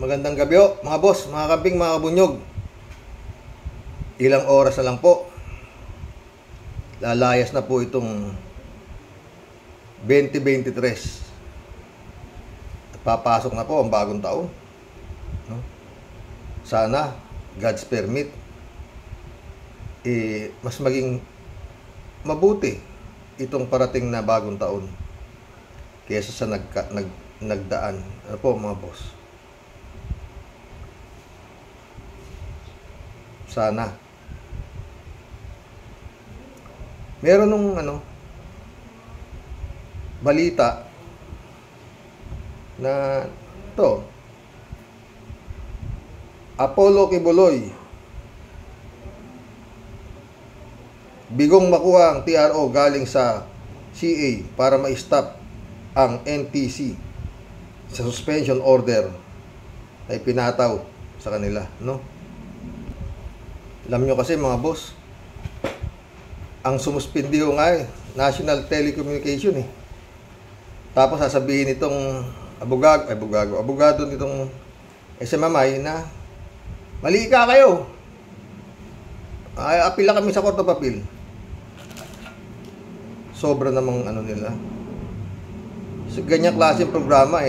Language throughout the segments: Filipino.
Magandang gabi ho, mga boss, mga kambing, mga kabunyog. Ilang oras na lang po. Lalayas na po itong 2023. At papasok na po ang bagong taon. No? Sana, God's permit, mas maging mabuti itong parating na bagong taon kaysa sa nagdaan. Ano po, mga boss? Sana. Meron nung balita na to Apollo Kibuloy bigong makuha ang TRO galing sa CA para ma-stop ang NTC sa suspension order ay pinataw sa kanila, no? Alam nyo kasi, mga boss, ang sumuspindi ko nga National Telecommunication Tapos sasabihin nitong abogado nitong SMMI na mali ka kayo. Ay, apila kami sa Court of Appeal. Sobra namang nila. So, ganyang klaseng programa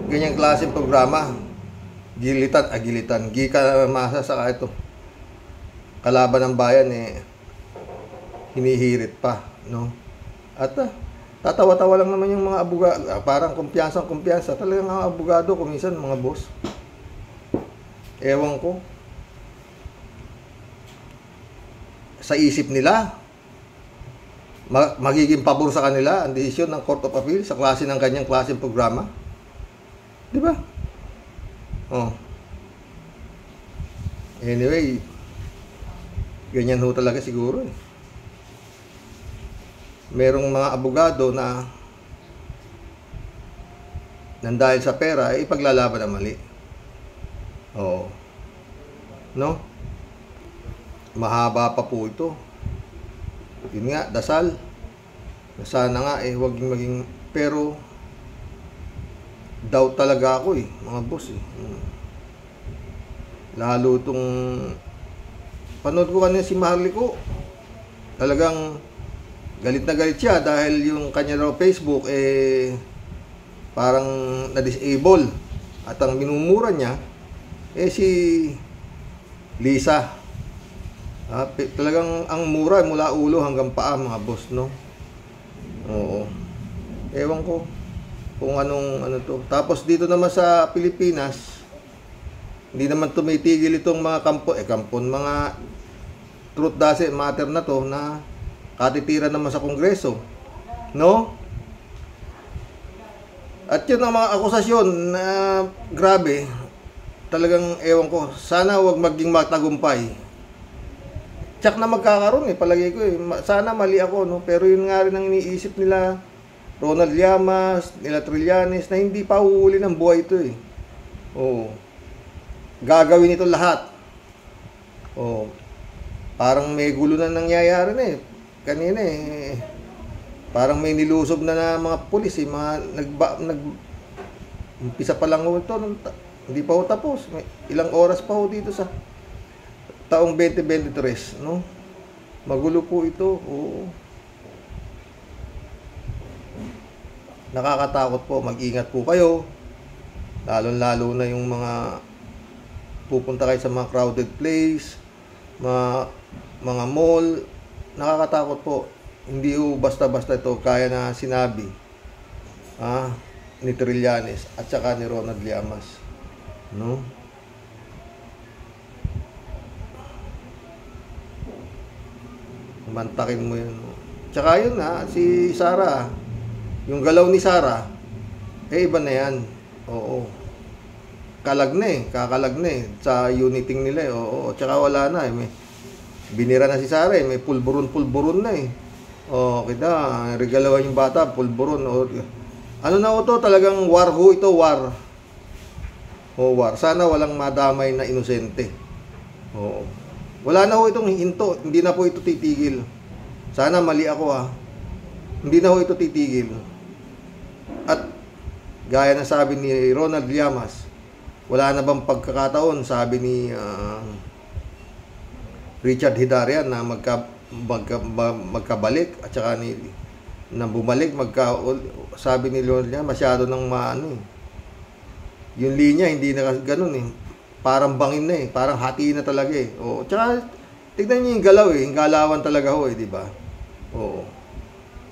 Ganyang klaseng programa. Gilitan. Gika masa sa ito. Kalaban ng bayan hinihirit pa, no? At tatawa-tawa lang naman yung mga abogado, parang kumpiyansa talagang mga abogado kuminsan, mga boss. Ewan ko sa isip nila magiging pabor sa kanila ang desisyon ng Court of Appeal sa klase ng kanyang klaseng programa, di ba? Anyway, ganyan ho talaga siguro Merong mga abogado na nang dahil sa pera ipaglalaban ang mali. No? Mahaba pa po ito. Yun nga, dasal. Sana nga huwag maging, pero doubt talaga ako mga boss Lalo itong panood ko kanina si Maharliko, talagang galit na galit siya dahil yung kanya raw Facebook parang na-disable at ang minumura niya si Lisa. Talagang ang mura mula ulo hanggang paa, mga boss, no? Oo. Ewan ko kung ano to. Tapos dito naman sa Pilipinas, hindi naman tumitigil itong mga kampon, mga truth doesn't matter na to na katitira naman sa Kongreso, no? At yun ang mga akusasyon na grabe, talagang ewan ko, sana wag maging matagumpay. Tsak na magkakaroon palagay ko sana mali ako, no? Pero yun nga rin ang iniisip nila Ronald Llamas, nila Trillanes, na hindi pa uhuli ng buhay ito Gagawin ito lahat. Parang may gulo na nangyayari na kanina parang may nilusob na mga pulis umpisa pa lang ito, hindi pa tapos. May ilang oras pa dito sa taong 2023, no? Magulo po ito. Nakakatakot po. Mag-ingat po kayo, lalo na yung mga pupunta kayo sa mga crowded place, mga mall. Nakakatakot po. Hindi basta-basta ito kaya na sinabi ni Trillanes at saka ni Ronald Llamas, no? Mantakin mo yun, no? Tsaka yun si Sara, yung galaw ni Sara iba na yan. Kakalag na sa uniting nila tsaka wala na may binira na si Sara may pulburon na kita regalawan yung bata pulburon to talagang war war. Sana walang madamay na inosente. Wala na itong hinto, hindi na po ito titigil. Sana mali ako Hindi na ito titigil. At gaya na sabi ni Ronald Llamas, wala na bang pagkakataon, sabi ni Richard Hidarian, na magkabalik, at saka na bumalik, sabi ni Lord niya, masyado nang maano eh. Yung linya, hindi na ganun eh. Parang bangin na eh. Parang hati na talaga eh. O, tsaka, tignan niyo yung galaw eh. Yung galawan talaga ho eh, di ba? Oo.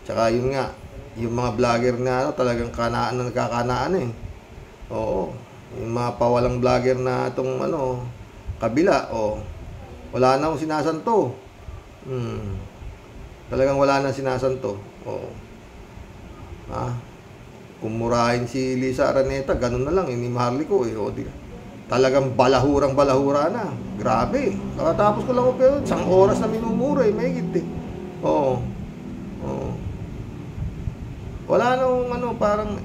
Tsaka yun nga, yung mga vlogger na ano, talagang kanaan na nagkakanaan eh. Oo. Yung mga pawalang vlogger na itong ano, kabila, wala na akong sinasanto. Talagang wala na sinasanto. Oo. Kung murahin si Lisa Araneta, ganun na lang, ini Maharli ko eh. Talagang balahura na. Grabe. Kakatapos ko lang ko, pero 1 oras na minumura eh, mahigit eh. Oo. Wala nung ano, parang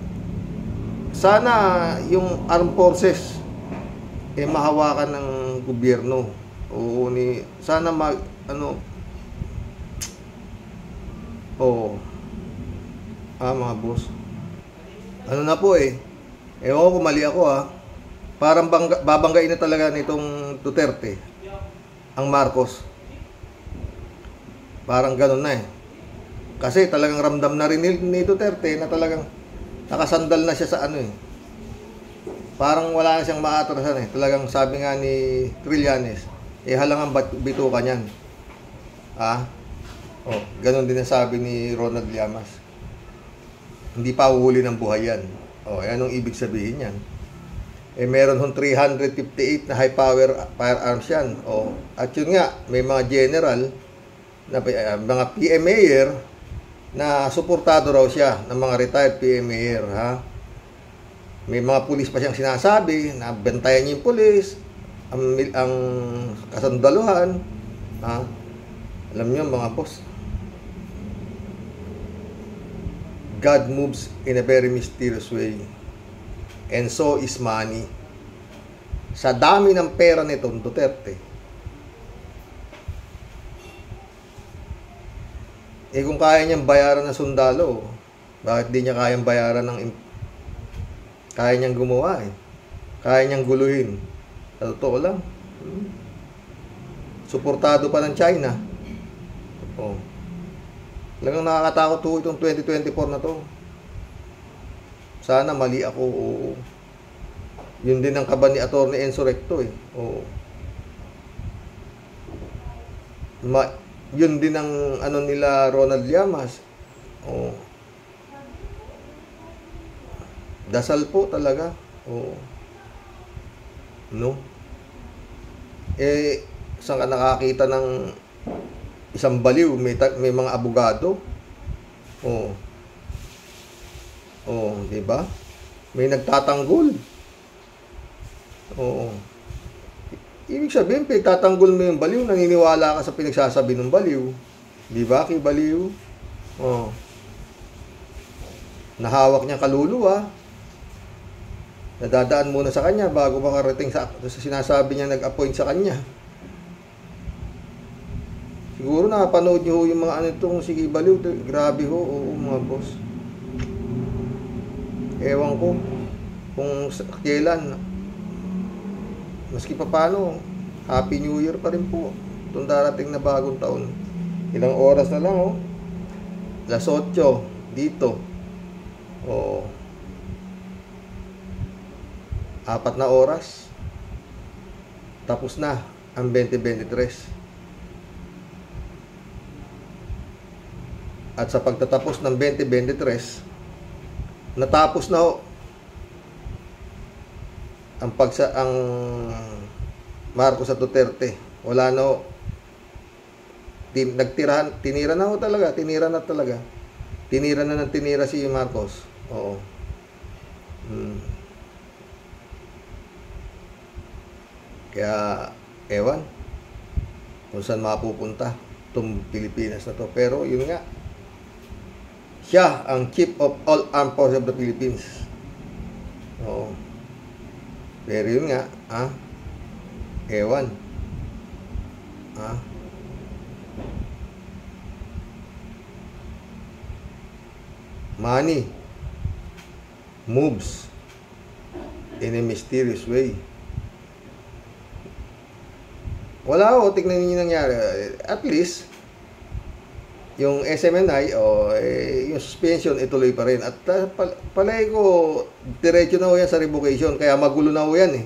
sana yung armed forces mahawakan ng gobyerno. Sana mga boss. Ano na po eh. Ewan ko, mali ako Parang babanggain na talaga nitong Duterte ang Marcos. Parang ganun na eh. Kasi talagang ramdam na rin ni Duterte na talagang nakasandal na siya sa ano eh. Parang wala na siyang maatrasan eh. Talagang sabi nga ni Trillanes, halangang bituka niyan. Ganun din ang sabi ni Ronald Llamas. Hindi pa uhuli ng buhay yan. Anong ibig sabihin yan? Meron hong 358 na high power firearms yan. At yun nga, may mga general, mga PMAer na suportado raw siya ng mga retired PMAer. May mga pulis pa siyang sinasabi na bentayan niya yung pulis, ang kasandaluhan. Alam niyo mga boss, God moves in a very mysterious way. And so is money. Sa dami ng pera nitong Duterte, kung kaya niyang bayaran ng sundalo, bakit di niya kayang bayaran kaya niyang gumawa kaya niyang guluhin. Sa totoo lang, suportado pa ng China. Talagang nakakatakot po itong 2024 na to. Sana mali ako. Yun din ang kaba ni Atty. Enzo Recto eh. Yun din ang ano nila Ronald Llamas. Dasal po talaga. No? Saan ka nakakita ng isang baliw? May mga abogado. Di ba? May nagtatanggol. Ibig sabihin, pinagtatanggol mo yung baliw, naniniwala ka sa pinagsasabi ng baliw. Di ba, kay baliw? Nahawak niya kaluluwa. Nadadaan muna sa kanya bago makarating sa sinasabi niya nag-appoint sa kanya. Siguro nakapanood niyo yung mga ano itong sige baliw. Grabe ho, mga boss. Ewan ko kung kailan, maski pa paano, Happy New Year pa rin po itong darating na bagong taon. Ilang oras na lang 8:00 dito. 4 na oras, tapos na ang 2023. At sa pagtatapos ng 2023, natapos na ang Marcos at Duterte. Wala na tinira na talaga. Tinira na ng tinira si Marcos. Kaya ewan kung saan mapupunta itong Pilipinas na to. Pero yun nga, siya ang Chief of all Armed Forces of the Philippines. Pero yun nga, ewan. Money moves in a mysterious way. Wala ho, tignan niyo nangyari. At least, yung SMNI yung suspension ituloy pa rin. At palay ko, diretso na ho yan sa revocation. Kaya magulo na ho yan eh.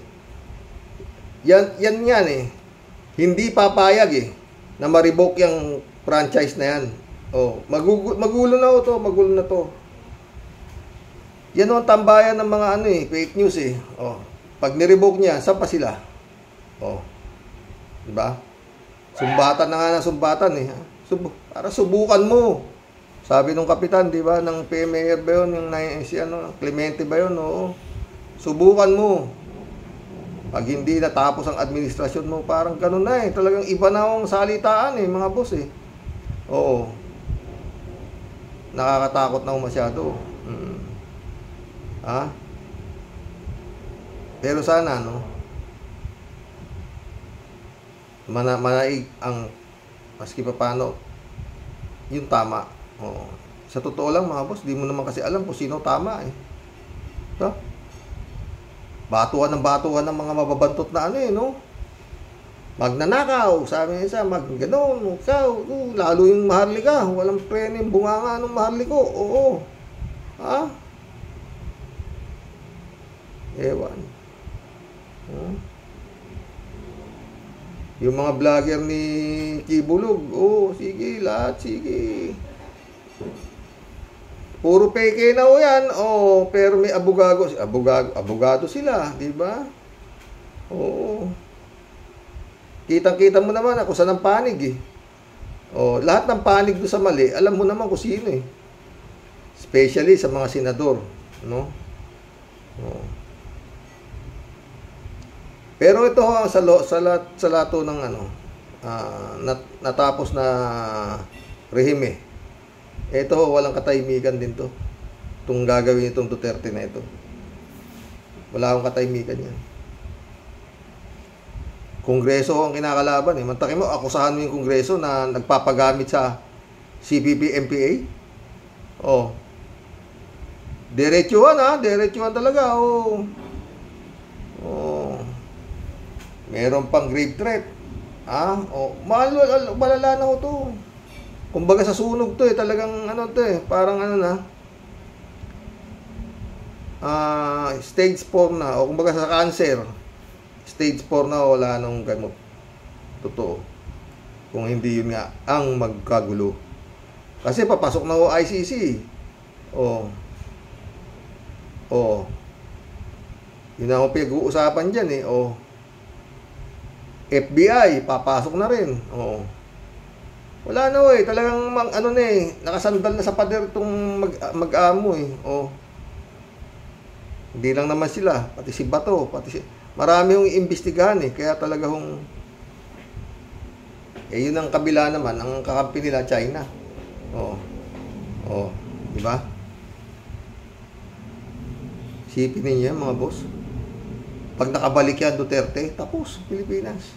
Yan eh. Hindi papayag eh na ma-revoke yung franchise na yan. Magulo na ho to, magulo na to. Yan ang tambayan ng mga fake news eh. Pag ni-revoke niya, saan pa sila? Diba? Sumbatan na nga ng sumbatan eh. Para subukan mo. Sabi nung kapitan, diba, ng PMAR ba yun, yung Clemente ba yun, subukan mo. Pag hindi natapos ang administrasyon mo, parang ganun na eh. Talagang iba na ang salitaan eh, mga boss eh. Oo. Nakakatakot na masyado. Pero sana, manaig ang maski pa paano yung tama. Sa totoo lang mga boss, di mo naman kasi alam kung sino tama eh. Batuhan ng mga mababantot na magnanakaw, sabi niya isa, gano'n, lalo yung maharlika, walang prening bunganga ng maharliko, ewan. Yung mga vlogger ni Kibulog, sige, lahat, sige. Puro peke na yan. Pero may abogado sila, di ba? Kitang-kita mo naman ako saan ang panig eh. Lahat ng panig doon sa mali, alam mo naman kung sino eh. Especially sa mga senador, no? Pero ito sa lato ng natapos na rehime. Ito, walang katahimikan din to. Itong gagawin itong Duterte na ito. Wala akong katahimikan yan. Kongreso ang kinakalaban eh. Mantakin mo, akusahan mo yung Kongreso na nagpapagamit sa CPP, MPA. Diretsuhan diretsuhan talaga. Meron pang grave threat. Malala na ko to. Kumbaga sa sunog to eh, talagang parang stage 4 na, o kumbaga sa cancer, stage 4 na, wala nang gamot. Totoo. Kung hindi yun nga ang magkagulo. Kasi papasok na o ICC. Yun ang pinag-uusapan dyan eh. FBI, papasok na rin. Wala na talagang nakasandal na sa pader itong mag-amo eh. Hindi lang naman sila, pati si Bato, marami yung imbestigahan eh, kaya talaga yun ang kabila naman, ang kakampi nila, China. Di ba? Sipin ninyo yan, mga boss. Pag nakabalik yan, Duterte, tapos, Pilipinas.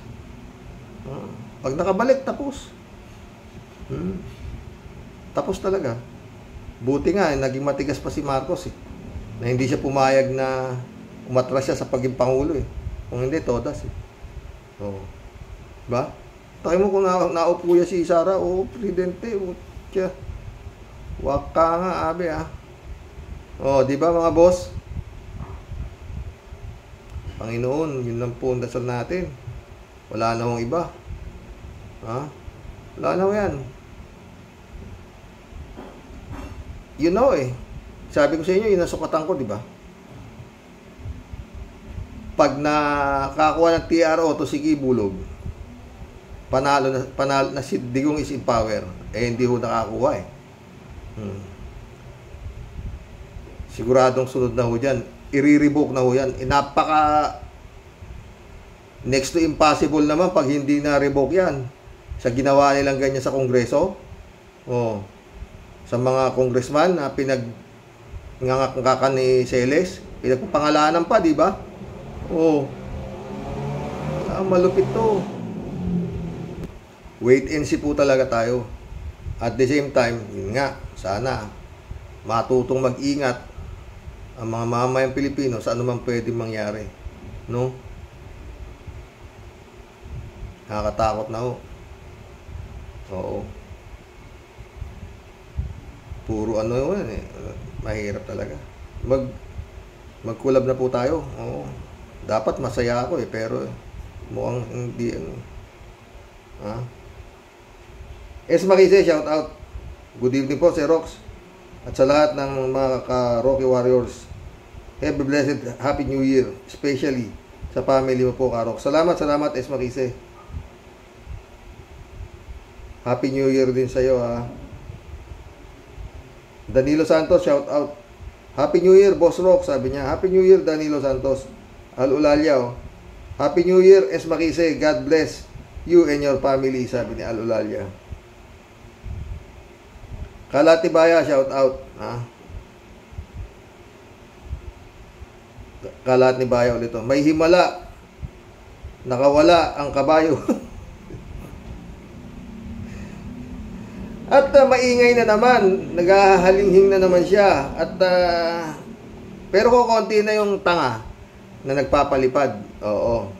Pag nakabalik, tapos. Tapos talaga. Buti nga, naging matigas pa si Marcos eh. Na hindi siya pumayag na umatras siya sa paging Pangulo eh. Kung hindi, todas eh. Diba? Tayo mo kung naupo yan si Sara, Presidente, waka nga, abe diba mga boss? Panginoon, yun lang po ang dasal natin. Wala na hong iba. Wala na ho yan. Sabi ko sa inyo, yun ang sukatan ko, di ba? Pag nakakuha ng TRO to si Kibulog, panalo na si Digong is in power. Hindi ho nakakuha eh. Siguradong sunod na ho dyan. I-revoke na ho yan. Next to impossible naman pag hindi na revoke yan. Sa ginawa nilang ganyan sa Kongreso. Sa mga congressman na pinag-ngangakakan ni Celes, pinagpapangalanan pa, di ba? Malupit to. Wait and see po talaga tayo. At the same time, yun nga, sana matutong mag-ingat ang mga mamamayang Pilipino sa anumang pwedeng mangyari. No? Nakakatakot na ho. Oo. Puro ano yun eh. Mahirap talaga. Magkulab na po tayo. Oo. Dapat masaya ako eh, pero mukhang hindi ano. Ha? Makise, shout out. Good evening po, Sir Rox. At sa lahat ng mga ka-Rocky Warriors, have a blessed Happy New Year, especially sa family mo po, Karok. Salamat, Makise. Happy New Year din sa iyo, ha. Danilo Santos, shout out. Happy New Year, Boss Rock, sabi niya. Happy New Year, Danilo Santos. Al-Ulalya, oh. Happy New Year, Makise. God bless you and your family, sabi ni Al-Ulalya. Kalatibaya, shout out, ha. Kalat ni Baya ulit. May himala. Nakawala ang kabayo. At maingay na naman. Naghahalinghing na naman siya. At pero kukunti na yung tanga na nagpapalipad. Oo.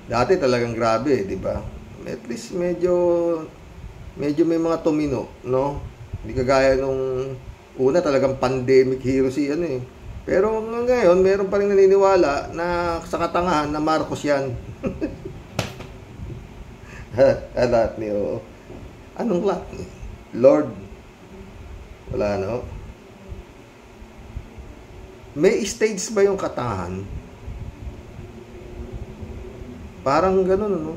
Dati talagang grabe, di ba? At least medyo may mga tumino, no? Hindi kagaya nung una talagang pandemic hero si ano eh. Pero ngayon, meron pa rin naniniwala na sa katangahan na Marcos yan. Lahat niyo. Anong lahat? Lord. Wala, no? May stage ba yung katangahan? Parang ganun, no?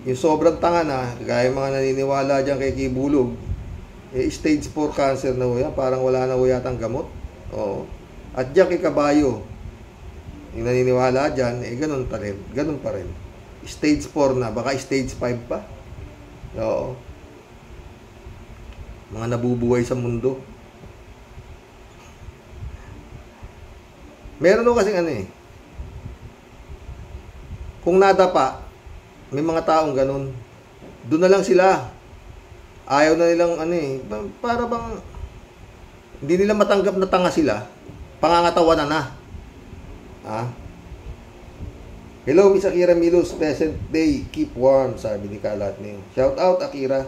Yung sobrang tanga na, gaya mga naniniwala dyan kay Kibulog, stage 4 cancer na ho yan. Parang wala na ho yatang gamot. Oo. At diyan kay Kabayo, yung naniniwala dyan, ganun pa rin. Ganun pa rin. Stage 4 na, baka stage 5 pa. Oo. Mga nabubuhay sa mundo. Meron ho kasing ano eh. Kung nadapa, may mga taong ganun. Doon na lang sila. Ayaw na nilang ano eh. Para bang hindi nila matanggap na tanga sila. Pangangatawanan na. Ha? Hello, Miss Akira Milos. Pleasant day. Keep warm, sabi ni Kalat niyo. Shout out, Akira.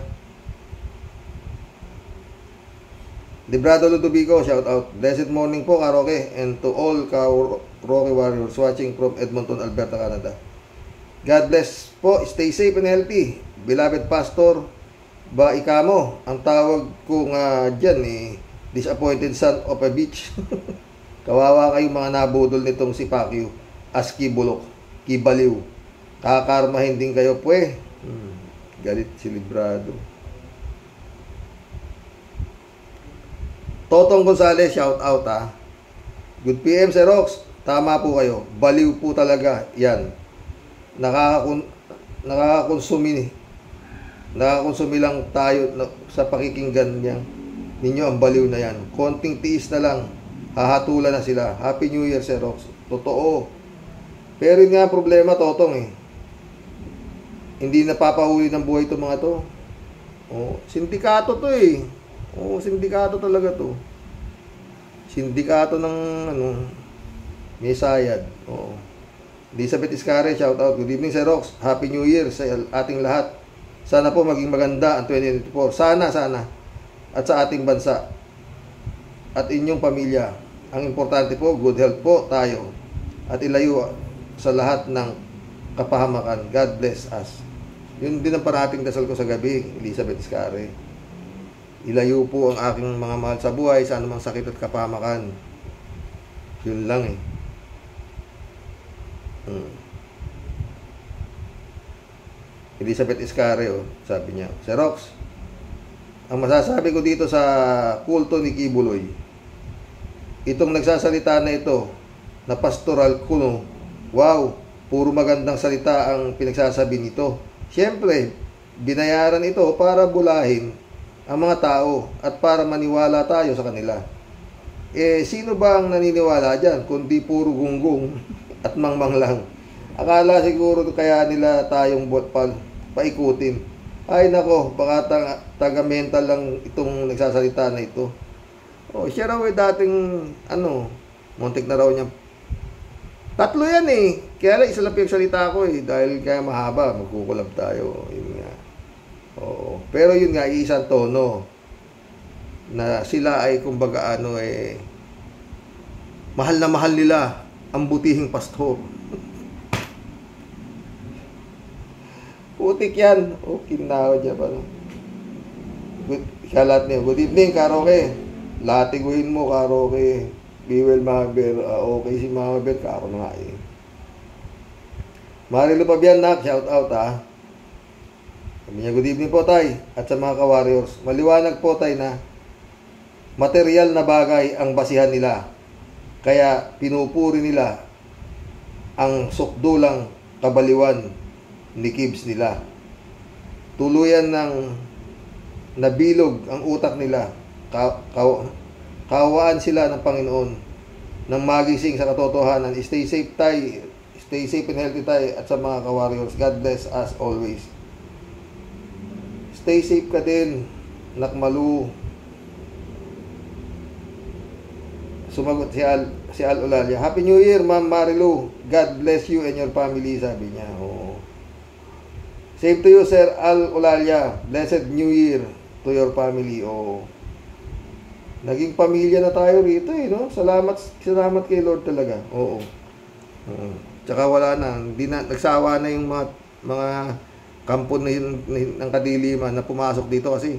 Librado Ludovico, shout out. Blessed morning po, Karoke. And to all Rocky Warriors watching from Edmonton, Alberta, Canada. God bless po. Stay safe and healthy. Beloved Pastor, ba ikamo? Ang tawag ko nga dyan eh, disappointed son of a bitch. Kawawa kayong mga nabudol nitong si Pacquiao. Aski bulok, kibaliw. Kakarmahin din kayo pwe. Galit si Librado. Totong Gonzales, shout out ha. Good PM, Sir Rox. Tama po kayo. Baliw po talaga yan. Nakakakonsumi lang tayo sa pakikinggan niya. Ninyo ang baliw na yan. Konting tiis na lang, hahatulan na sila. Happy New Year, Sir Rox. Totoo. Pero yun nga ang problema, Totong eh. Hindi napapahuli ng buhay itong mga to. Oh, sindikato to eh. Oh, sindikato talaga to. Sindikato ng ano, may sayad. Oh. Elizabeth Iscare, shout out. Good evening, Sir Rox. Happy New Year sa ating lahat. Sana po maging maganda ang 2024. Sana. At sa ating bansa. At inyong pamilya. Ang importante po, good health po tayo. At ilayo sa lahat ng kapahamakan. God bless us. Yun din ang parating dasal ko sa gabi, Elizabeth Iscare. Ilayo po ang aking mga mahal sa buhay sa anumang sakit at kapahamakan. Yun lang eh. Elizabeth Iscare, oh, sabi niya, Sir Rox, ang masasabi ko dito sa kulto ni Kibuloy, itong nagsasalita na ito, na pastoral kuno, wow, puro magandang salita ang pinagsasabi nito. Siyempre, binayaran ito para bulahin ang mga tao at para maniwala tayo sa kanila. Sino ba ang naniniwala dyan kundi puro gunggong at mangmang lang? Akala siguro kaya nila tayong paikutin. Ay nako, baka taga-mental lang itong nagsasalita na ito. Oh, siya raw eh dating, muntik na raw niya. Tatlo yan eh. Kaya lang, isa lang pinagsalita ko eh. Dahil kaya mahaba, magkukulab tayo. Yun nga. Oo. Pero yun nga, isang tono. Na sila ay, kumbaga, mahal na mahal nila ang butihing pastor. Putik yan. Oh, kinawa dyan pa. Siya lahat niya. Good evening, Karaoke. Latiguhin mo, Karaoke. Biwel Mahaber. Okay si Mahaber. Karo na nga eh. Marilu Pabianak, shout out ha. Sabi niya, good evening po tay. At sa mga ka-warriors. Maliwanag po tay na material na bagay ang basihan nila. Kaya pinupuri nila ang sukdulang kabaliwan ni Kibs nila. Tuluyan ng nabilog ang utak nila. Kawaan sila ng Panginoon nang magising sa katotohanan. Stay safe tayo. Stay safe and healthy tayo. At sa mga ka-warriors, God bless as always. Stay safe ka din, Nakmalu. Sumagot si Al Olalia. Happy New Year, Ma'am Marilu. God bless you and your family, sabi niya. Oo. Same to you, Sir Al Olalia. Blessed New Year to your family. Oo. Naging pamilya na tayo rito eh, no? Salamat kay Lord talaga. Oo. Tsaka wala na, hindi na nagsawa na yung mga kampo ng kadiliman na pumasok dito kasi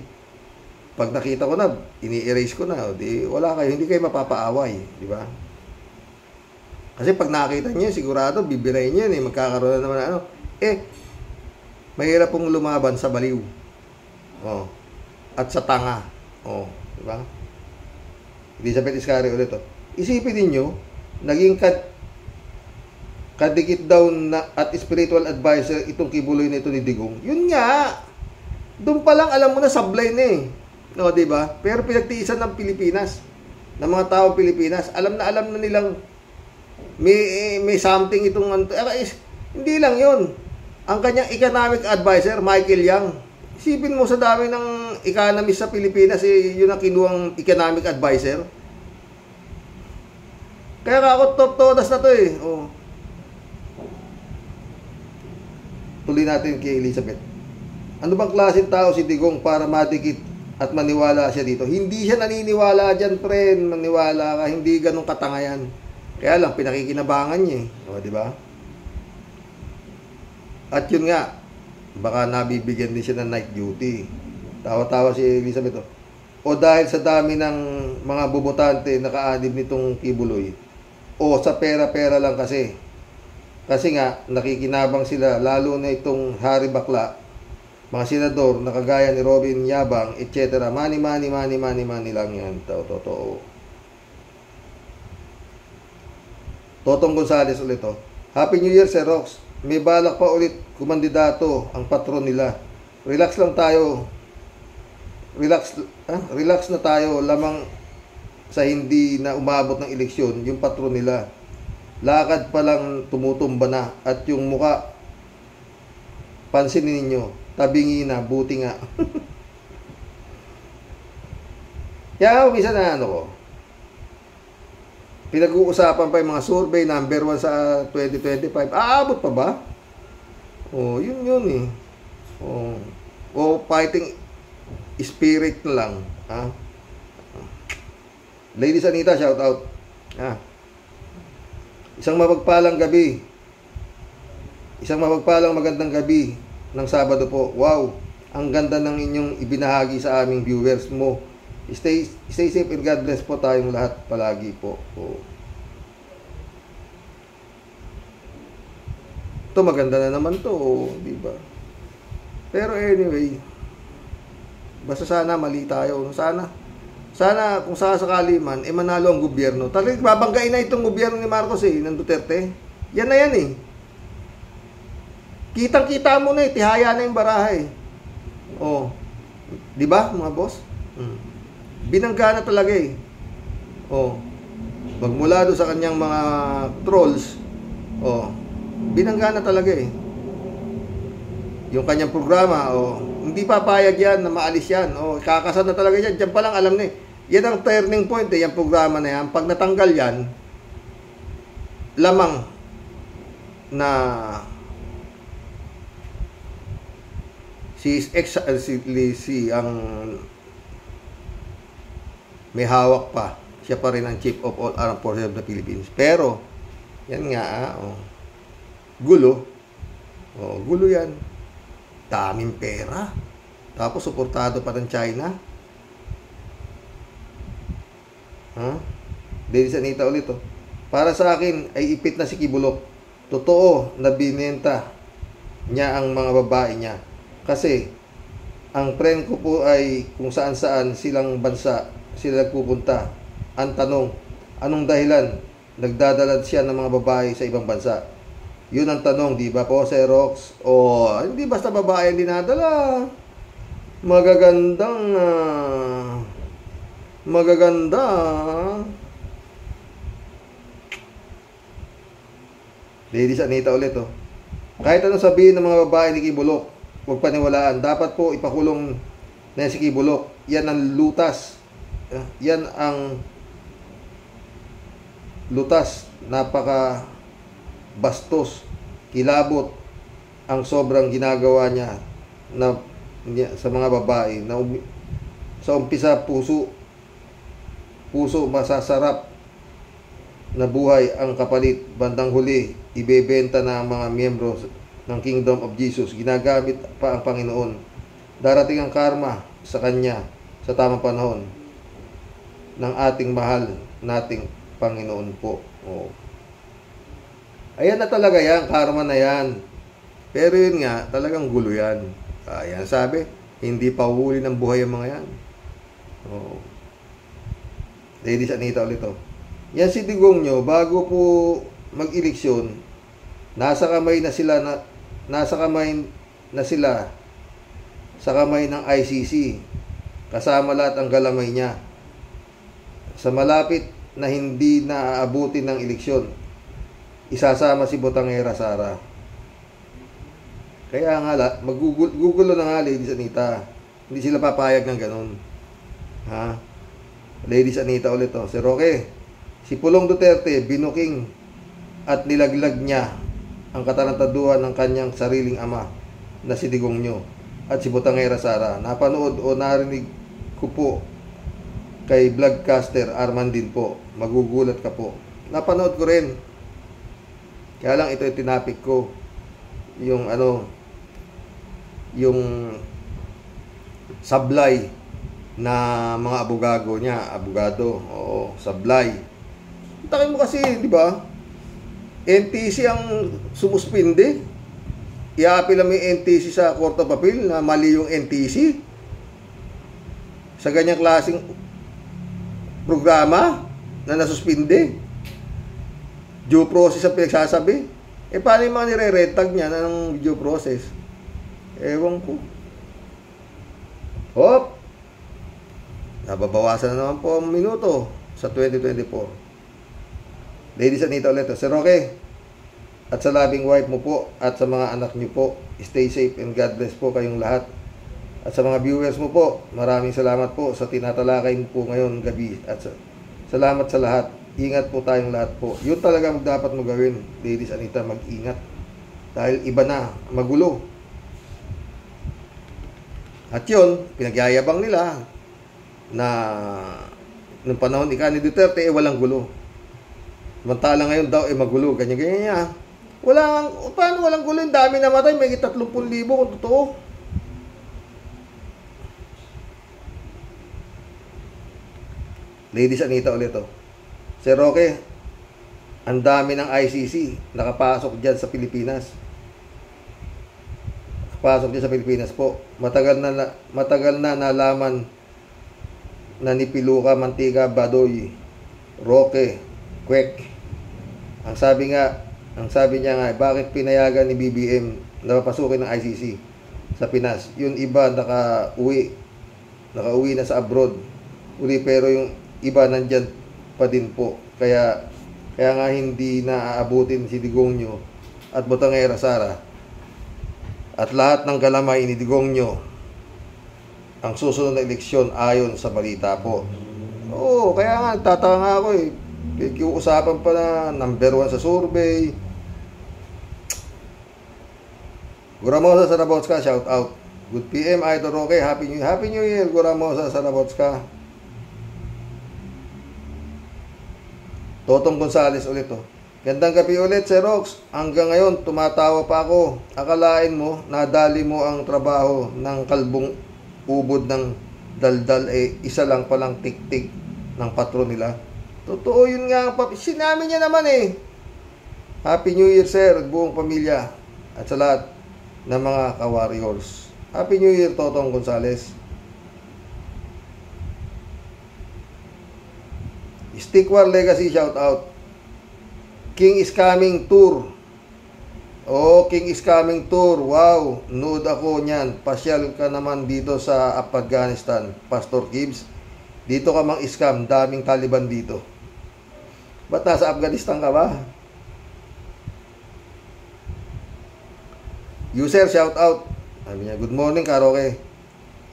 pag nakita ko na, ini-erase ko na, di wala kayo, hindi kayo mapapaaway, di ba? Kasi pag nakita niyo, sigurado bibirayin niyo eh, magkakaroon na naman mahirap pong lumaban sa baliw. Oh. At sa tanga. Oh, di ba? Elizabeth Iscari ulit to. Isipin niyo, naging kadikit daw na at spiritual advisor itong Kibuloy na ito ni Digong. Yun nga. Doon pa lang alam mo na sablay na eh. No, 'di ba? Pero pinagtiisan ng Pilipinas, ng mga taong Pilipinas, alam na nilang may something itong hindi lang 'yon. Ang kanyang economic advisor, Michael Yang. Isipin mo sa dami ng economist sa Pilipinas, yun ang kinuhang economic advisor. Kaya ako top-todas na to eh. Oh. Tuloy natin kay Elizabeth. Ano bang klaseng tao si Digong para madikit at maniwala siya dito? Hindi siya naniniwala dyan, friend. Maniwala ka, hindi ganun katanga yan. Kaya lang, pinakikinabangan niya eh. O, di ba? At yun nga, baka nabibigyan din siya ng night duty. Tawa-tawa si Elizabeth. O dahil sa dami ng mga bubotante nakaanib nitong Kibuloy. O sa pera-pera lang kasi. Kasi nga, nakikinabang sila, lalo na itong Hari Bakla, mga senador na kagaya ni Robin Yabang, etc. Money lang yan. Totoo. Totong Gonzales ulit to. Happy New Year, Sir Rox. May balak pa ulit kumandidato ang patron nila. Relax lang tayo. Relax na tayo. Lamang sa hindi na umabot ng eleksyon, yung patron nila. Lakad pa lang tumutumba na. At yung muka, pansinin ninyo, tabingi na, buti nga. Kaya umisa na ko. Pinag-uusapan pa yung mga survey, number 1 sa 2025. Aabot pa ba? Oh, yun eh. Oh, fighting spirit na lang. Ha? Ladies Anita, shout out. Isang mapagpalang gabi. Isang mapagpalang magandang gabi ng Sabado po. Wow, ang ganda ng inyong ibinahagi sa aming viewers mo. Stay safe and God bless po tayong lahat palagi po. Ito maganda na naman to, di ba? Pero anyway, basta sana mali tayo. Sana kung sakali man, manalo ang gobyerno. Talagang babanggain na itong gobyerno ni Marcos ng Duterte. Yan na yan eh. Kitang-kita mo na tihaya na yung baraha Oh. Di ba, mga boss? Binangga na talaga Oh. Magmula doon sa kanyang mga trolls, binangga na talaga Yung kanyang programa, hindi papayag yan na maalis yan. Kakasad na talaga yan. Diyan pa lang alam na Yan ang turning point eh, yung programa na yan. Pag natanggal yan, lamang na si ang may hawak pa. Siya pa rin ang Chief of all Armed Forces of the Philippines. Pero, yan nga, gulo. Gulo yan. Daming pera. Tapos, suportado pa ng China. Ladies and Anita ulit. Para sa akin, ay ipit na si Kibuloc. Totoo na binenta niya ang mga babae niya. Kasi, ang friend ko po ay kung saan-saan silang bansa sila nagpupunta. Ang tanong, anong dahilan nagdadala siya ng mga babae sa ibang bansa? Yun ang tanong, di ba po, Sir Rox? Hindi basta babae ang dinadala. Magaganda. Ladies Anita ulit, Kahit anong sabihin ng mga babae ni Kibuloc, huwag paniwalaan. Dapat po ipakulong na si Kibuloc. Yan ang lutas. Yan ang lutas. Napaka bastos, kilabot ang sobrang ginagawa niya sa mga babae. Sa umpisa, puso masasarap na buhay ang kapalit. Bandang huli, ibebenta na ang mga miyembro ng Kingdom of Jesus. Ginagamit pa ang Panginoon. Darating ang karma sa Kanya sa tamang panahon ng ating mahal nating Panginoon po. Ayan na talaga yan, karma na yan. Pero yun nga, talagang gulo yan. Ayan sabi, hindi pa huli ng buhay ang mga yan. Ladies Anita ulit. Yan si Digong nyo, bago po mag-eleksyon, nasa kamay na sila sa kamay ng ICC, kasama lahat ang galamay niya. Sa malapit na hindi naaabutin ng eleksyon, isasama si Botangera Sara. Kaya nga, mag-google na nga, Ladies Anita. Hindi sila papayag ng ganun. Ladies Anita ulit. Si Roque, si Pulong Duterte, binuking at nilaglag niya ang katarantaduhan ng kanyang sariling ama na si Digong nyo at si Botangera Sara. Napanood o narinig ko po kay vlogcaster Armandin po. Magugulat ka po. Napanood ko rin. Kaya lang ito yung tinapik ko. Yung sablay na mga abogado. Sablay. Takin mo kasi, di ba? NTC ang sumuspinde. Iapila mo yung NTC sa Court of Appeal na mali yung NTC. Sa ganyang klaseng programa na nasuspinde. Due process ang pinagsasabi. Paano yung mga nire-retag niya ng due process? Ewan ko. Nababawasan na naman po ang minuto sa 2024. Ladies and Anita ulit. Sir Roque, at sa loving wife mo po at sa mga anak niyo po, stay safe and God bless po kayong lahat. At sa mga viewers mo po, maraming salamat po sa tinatalakay mo po ngayon gabi. At salamat sa lahat. Ingat po tayong lahat po. Yun talagang dapat mo gawin, Ladies Anita, mag-ingat. Dahil iba na, magulo. At yun, pinagyayabang nila na nung panahon ni Duterte, walang gulo. Samantala ngayon daw, magulo. Ganyan-ganyan niya. Paano walang gulo? Yung dami namatay, may 30,000 kung totoo. Ladies Anita ulit. Sir Roque, ang dami ng ICC nakapasok dyan sa Pilipinas. Nakapasok dyan sa Pilipinas po. Matagal na nalaman na ni Piluka, Mantiga, Badoy, Roque, Kwek. Ang sabi niya nga, bakit pinayagan ni BBM na papasukin ng ICC sa Pinas? Yung iba nakauwi na sa abroad. Pero yung iba nandyan pa din po. Kaya nga hindi naaabutin si Digong nyo at Botangera Sara at lahat ng galamay ni Digong nyo ang susunod na eleksyon ayon sa balita po. Oo, kaya nga, nagtataka nga ako eh. Kiuusapan pa na number 1 sa survey. Guramosa Sarabotska, shout out. Good PM, Idol Roque. Happy New Year, Guramosa Sarabotska. Totong Gonzales ulit oh. Gandang gabi ulit, Sir Rox. Hanggang ngayon, tumatawa pa ako. Akalain mo, nadali mo ang trabaho ng kalbong ubod ng daldal isa lang palang tik-tik ng patron nila. Totoo yun nga. Sinabi niya naman eh. Happy New Year, sir. Buong pamilya. At sa lahat ng mga ka-warriors. Happy New Year, Totong Gonzales. Stickwar Legacy, shout out. King is Coming Tour. Oh, King is Coming Tour. Wow, nood ako niyan. Pasyal ka naman dito sa Afghanistan, Pastor Gibbs. Dito ka mang scam, daming Taliban dito. Ba't nasa Afghanistan ka ba? User, shout out. Sabi niya, good morning, Karoke.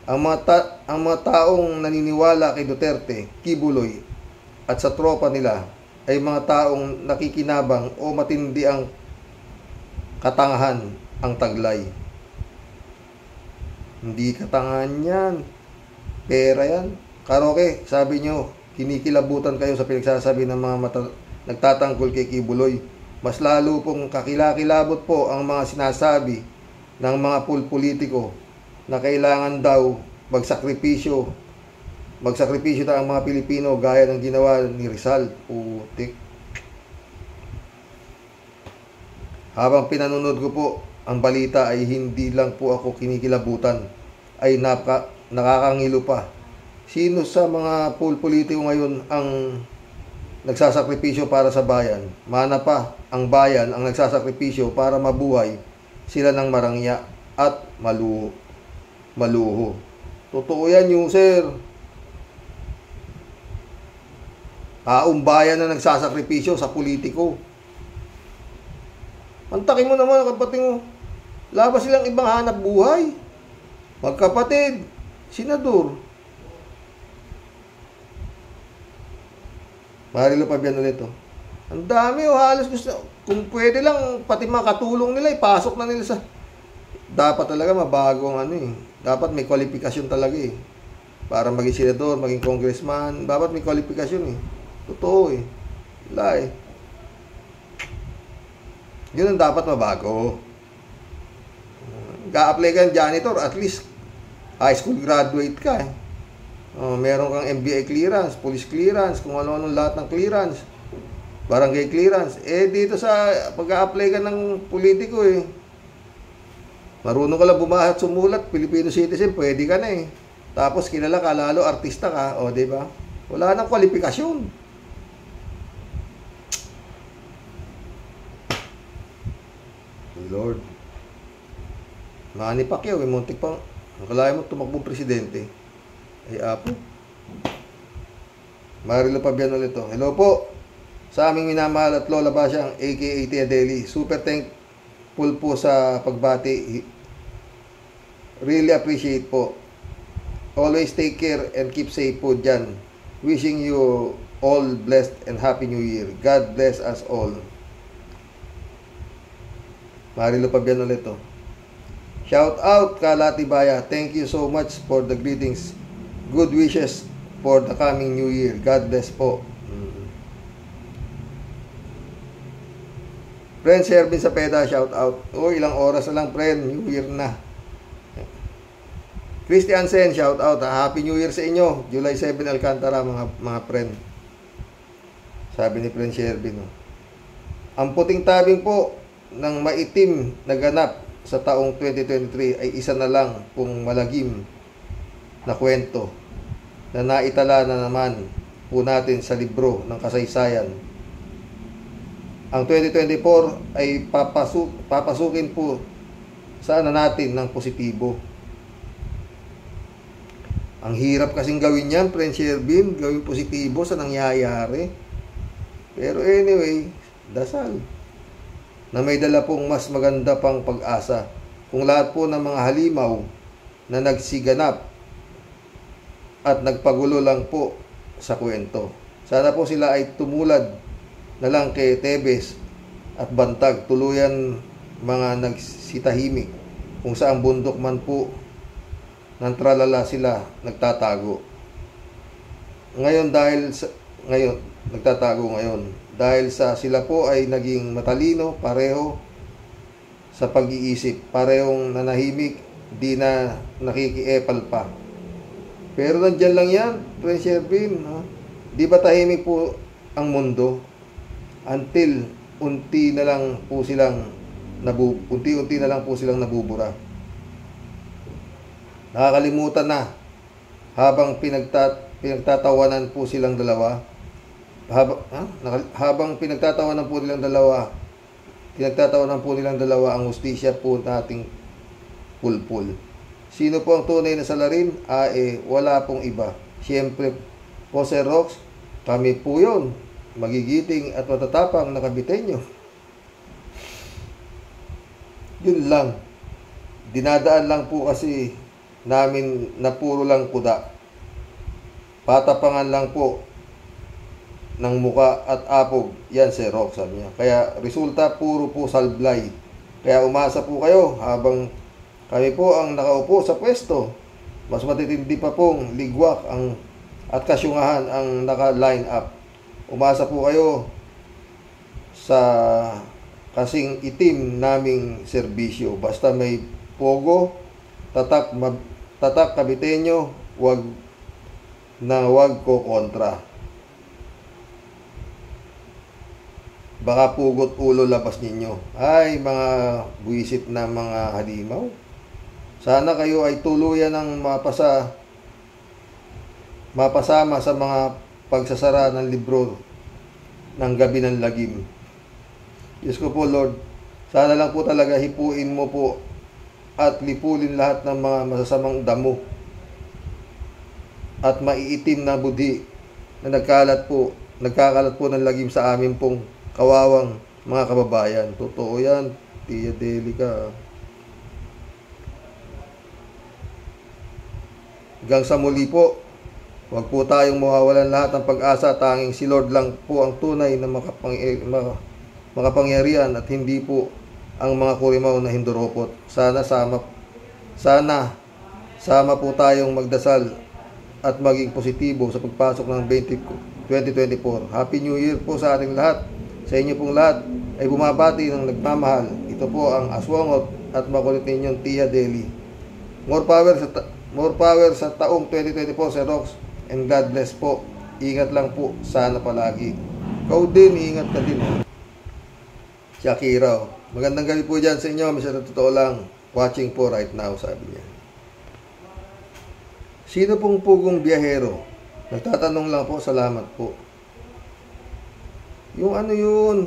Ang mga taong naniniwala kay Duterte, Kibuloy, at sa tropa nila, ay mga taong nakikinabang o matindi ang katangahan ang taglay. Hindi katangahan yan. Pera yan. Karoke, sabi nyo, kinikilabutan kayo sa pinagsasabi ng mga nagtatanggol kay Kibuloy. Mas lalo pong kakilakilabot po ang mga sinasabi ng mga politiko na kailangan daw magsakripisyo na ang mga Pilipino gaya ng ginawa ni Rizal. Putik. Habang pinanonood ko po ang balita ay hindi lang po ako kinikilabutan, ay nakakangilo pa. Sino sa mga politiko ngayon ang nagsasakripisyo para sa bayan? Mana pa ang bayan ang nagsasakripisyo para mabuhay sila ng marangya at maluho. Totoo yan, user. Taong bayan na nagsasakripisyo sa politiko. Mantakin mo naman, kapatid mo. Labas silang ibang hanap buhay. Magkapatid, senador. Marilo Fabian ulit oh. Ang dami oh, halos gusto. Kung pwede lang, pati mga katulong nila, ipasok na nila sa... Dapat talaga mabago ang ano eh. Dapat may kwalifikasyon talaga eh. Para maging senador, maging congressman, dapat may kwalifikasyon eh. Totoo eh. Wala eh. Yun ang dapat mabago. Ga-apply ka ng janitor, at least high school graduate ka eh. Meron kang MBA clearance, police clearance, kung ano-ano lahat ng clearance, barangay clearance. Dito sa pag-a-apply ka ng politiko eh, marunong ka lang bumahat, sumulat, Filipino citizen, pwede ka na eh. Tapos kilala ka, lalo artista ka, o diba? Wala nang kwalifikasyon. Lord. Manny Pacquiao, muntik pang akalain mo tumakbong presidente. Ay apo. Marilo Fabian ulit to. Hello po. Sa aming minamahal at Lola Basyang, aka Tia Deli. Super thankful po sa pagbati. Really appreciate po. Always take care and keep safe po dyan. Wishing you all blessed and happy new year. God bless us all. Marilo Fabian ulit to. Shout out Kalati Baya. Thank you so much for the greetings. Good wishes for the coming new year. God bless po. Friend Shervin Sapeda, shout out. Ilang oras na lang, friend. New year na. Christian Sen, shout out. Happy New Year sa inyo. July 7 Alcantara, mga friend. Sabi ni friend Shervin. Ang puting tabing po ng maitim na ganap sa taong 2023 ay isa na lang pong malagim na kwento na naitala na naman po natin sa libro ng kasaysayan. Ang 2024 ay papasukin po sana natin ng positibo. Ang hirap kasing gawin yan, Friend Shervin, gawin positibo sa nangyayari. Pero anyway, dasal na may dala pong mas maganda pang pag-asa. Kung lahat po ng mga halimaw na nagsiganap at nagpagulo lang po sa kwento. Sana po sila ay tumulad na lang kay Tebes at Bantag, tuluyan mga nagsitahimik kung saan bundok man po ng tralala sila nagtatago. Nagtatago ngayon dahil sa sila po ay naging matalino pareho sa pag-iisip, parehong nanahimik, di na nakikiepal pa. Pero nandiyan lang yan, Prince Shervin, ha? Di ba tahimik po ang mundo until unti-unti na lang po silang nabubura. Nakakalimutan na habang pinagtatawanan po silang dalawa. Pinagtatawanan po nilang dalawa ang hustisya po nating pulpul. Sino po ang tunay na salarin? Wala pong iba. Siyempre po, Sir Rox, kami po yun. Magigiting at matatapang na kabitenyo. Yun lang. Dinadaan lang po kasi namin na puro lang kuda. Patapangan lang po ng muka at apog. Yan, Sir Rox, sabi niya. Kaya resulta puro po salblay. Kaya umasa po kayo habang kami po ang nakaupo sa pwesto. Mas matitindi pa pong ligwak at kasyungahan ang naka-line up. Umasa po kayo sa kasing itim naming serbisyo. Basta may pogo, tatak kabitenyo, wag ko kontra. Baka pugot ulo labas ninyo. Ay, mga buwisit na mga halimaw. Sana kayo ay tuluyan ng mapasama sa mga pagsasara ng libro ng gabi ng lagim. Diyos ko po, Lord, sana lang po talaga hipuin mo po at lipulin lahat ng mga masasamang damo at maiitim na budhi na nagkakalat po ng lagim sa amin pong kawawang mga kababayan. Totoo yan, Tia Delica. Hanggang sa muli po, huwag po tayong mawawalan lahat ng pag-asa. Tanging si Lord lang po ang tunay na makapangyarihan at hindi po ang mga kurimaw na hinduropot. Sana sama po tayong magdasal at maging positibo sa pagpasok ng 2024. Happy New Year po sa ating lahat. Sa inyo pong lahat ay bumabati ng nagmamahal. Ito po ang aswangot at makulit ninyong Tia Deli. More power sa taong 2024, Sir Rox. And God bless po. Ingat lang po sana palagi. Ikaw din, ingat ka din. Shakira. Magandang gabi po dyan sa inyo. Mr. Totoo lang. Watching po right now, sabi niya. Sino pong pugong biyahero? Nagtatanong lang po. Salamat po. Yung ano yun?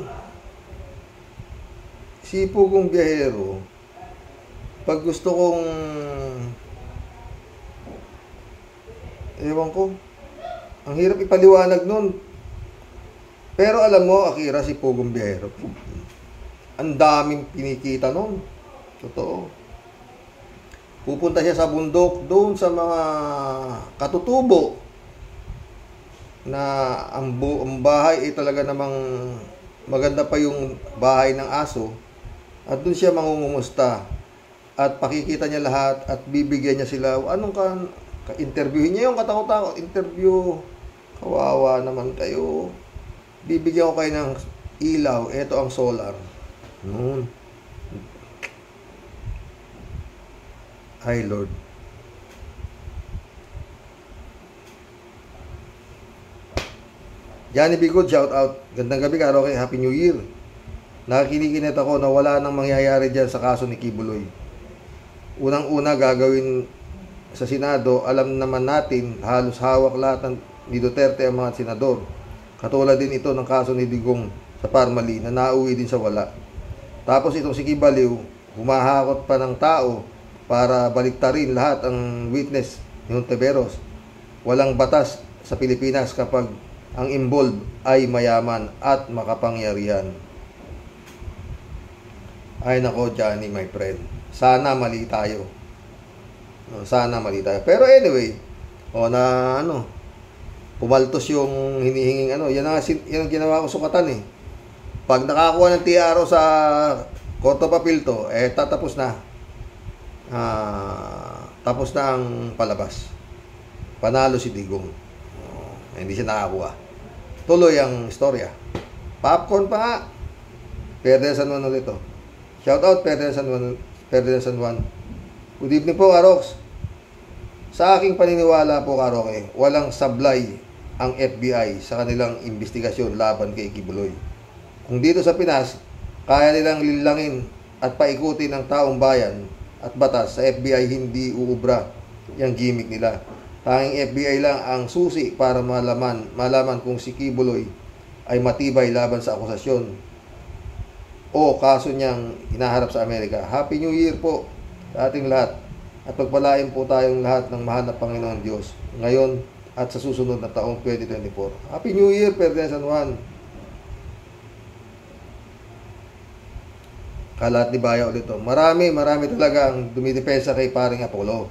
Si pugong biyahero, pag gusto kong ewan ko, ang hirap ipaliwanag nun. Pero alam mo, Akira, si pugong biyahero, ang daming pinikita nun. Totoo. Pupunta siya sa bundok, doon sa mga katutubo, na ang bahay ay talaga namang maganda pa yung bahay ng aso. At doon siya mangungumusta. At pakikita niya lahat at bibigyan niya sila. Anong interviewin niya yung katakot-takot. Interview. Kawawa naman kayo. Bibigyan ko kayo ng ilaw. Ito ang solar. Noon. Ay, Lord. Johnny B. Good, shout out. Gandang gabi, Karoke. Happy New Year. Nakakinikinet ako na wala nang mangyayari dyan sa kaso ni Kibuloy. Unang-una gagawin sa Senado, alam naman natin, halos hawak lahat ni Duterte ang mga senador. Katulad din ito ng kaso ni Digong sa Parmali na nauwi din sa wala. Tapos itong si Kibaliw, humahakot pa ng tao para baliktarin lahat ang witness ni Hontiveros. Walang batas sa Pilipinas kapag ang involved ay mayaman at makapangyarihan. Ay nako, Johnny, my friend. Sana mali tayo. Sana mali tayo. Pero anyway, pumaltos yung hinihinging ano. Yan ang ginawa ko sukatan eh. Pag nakakuha ng TRO sa Korto Papilto, tatapos na. Tapos na ang palabas. Panalo si Digong. Hindi siya nakakuha. Tuloy ang istorya. Popcorn pa nga. Ferdinand San Juan ulit. Shout out Ferdinand San Juan. Good evening po, Karox. Sa aking paniniwala po, Karoke, walang sablay ang FBI sa kanilang investigasyon laban kay Kibuloy. Kung dito sa Pinas, kaya nilang lilangin at paikutin ang taong bayan at batas, sa FBI hindi uubra yung gimmick nila. Tanging FBI lang ang susi para malaman kung si Kibuloy ay matibay laban sa akusasyon o kaso niyang hinaharap sa Amerika. Happy New Year po sa ating lahat at pagpalain po tayong lahat ng mahal na Panginoon Diyos ngayon at sa susunod na taong 2024. Happy New Year, Ferdinand San Juan. Kalat ni Baya ulit ito. Marami talaga ang dumidepensa kay paring Apollo.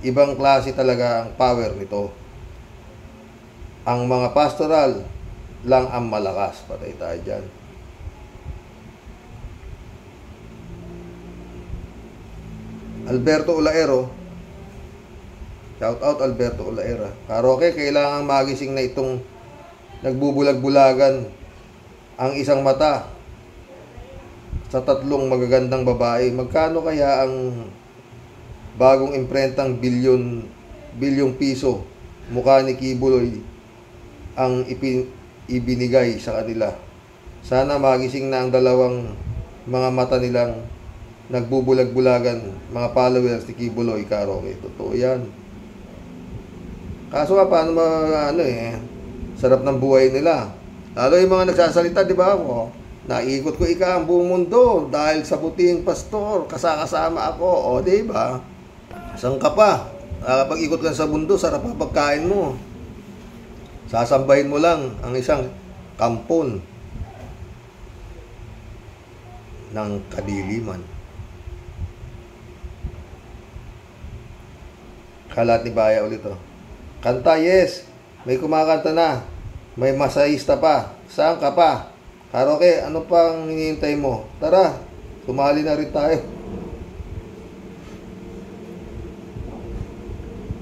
Ibang klase talaga ang power nito. Ang mga pastoral lang ang malakas. Patay tayo dyan. Alberto Ulaero. Shout out Alberto Ulaera. Karoke, kailangan magising na itong nagbubulag-bulagan ang isang mata sa tatlong magagandang babae. Magkano kaya ang bagong imprentang bilyong piso mukha ni Kibuloy ang ibinigay sa kanila? Sana magising na ang dalawang mga mata nilang nagbubulag-bulagan, mga followers ni Kibuloy, Karoke. Totoo yan. Kaso nga, paano sarap ng buhay nila. Lalo yung mga nagsasalita, di ba ako? Naikot ko ang buong mundo dahil sa puting pastor, kasama ako. O, di ba? Saan ka pa? Pag ikot ka sa mundo, sarap ang pagkain mo. Sasambahin mo lang ang isang kampon ng kadiliman. Kalat ni Baya ulit ito. Kanta, yes. May kumakanta na. May masahista pa. Saan ka pa? Karoke, ano pang hinihintay mo? Tara, sumali na rin tayo.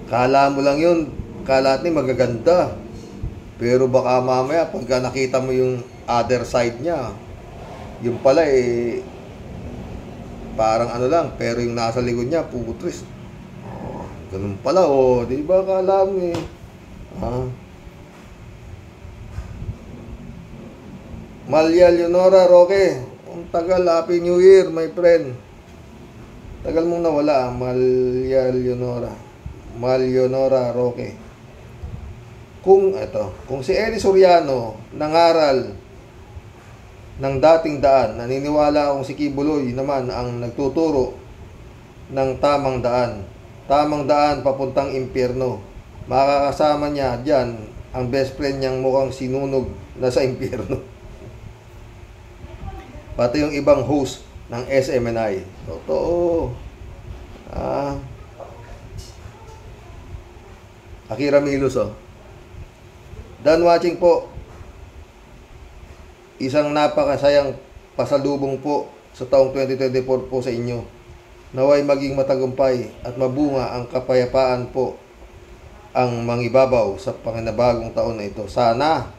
Kala mo lang yun, kalat ni magaganda. Pero baka mamaya, pagka nakita mo yung other side niya, yung pala parang ano lang, pero yung nasa likod niya, putris. Ganun pala, di ba kala mo Malia Leonora Roque, ang tagal, Happy New Year, my friend. Tagal mong nawala, Malia Leonora Roque. Kung si Eddie Soriano nangaral ng dating daan, naniniwala akong si Kibuloy naman ang nagtuturo ng tamang daan papuntang impyerno. Makakasama niya dyan ang best friend niyang mukhang sinunog na sa impyerno. Pati yung ibang host ng SMNI. Totoo. Akira Milos, done watching po. Isang napakasayang pasalubong po sa taong 2024 po sa inyo. Naway maging matagumpay at mabunga ang kapayapaan po ang mangibabaw sa panginabagong taon na ito. Sana,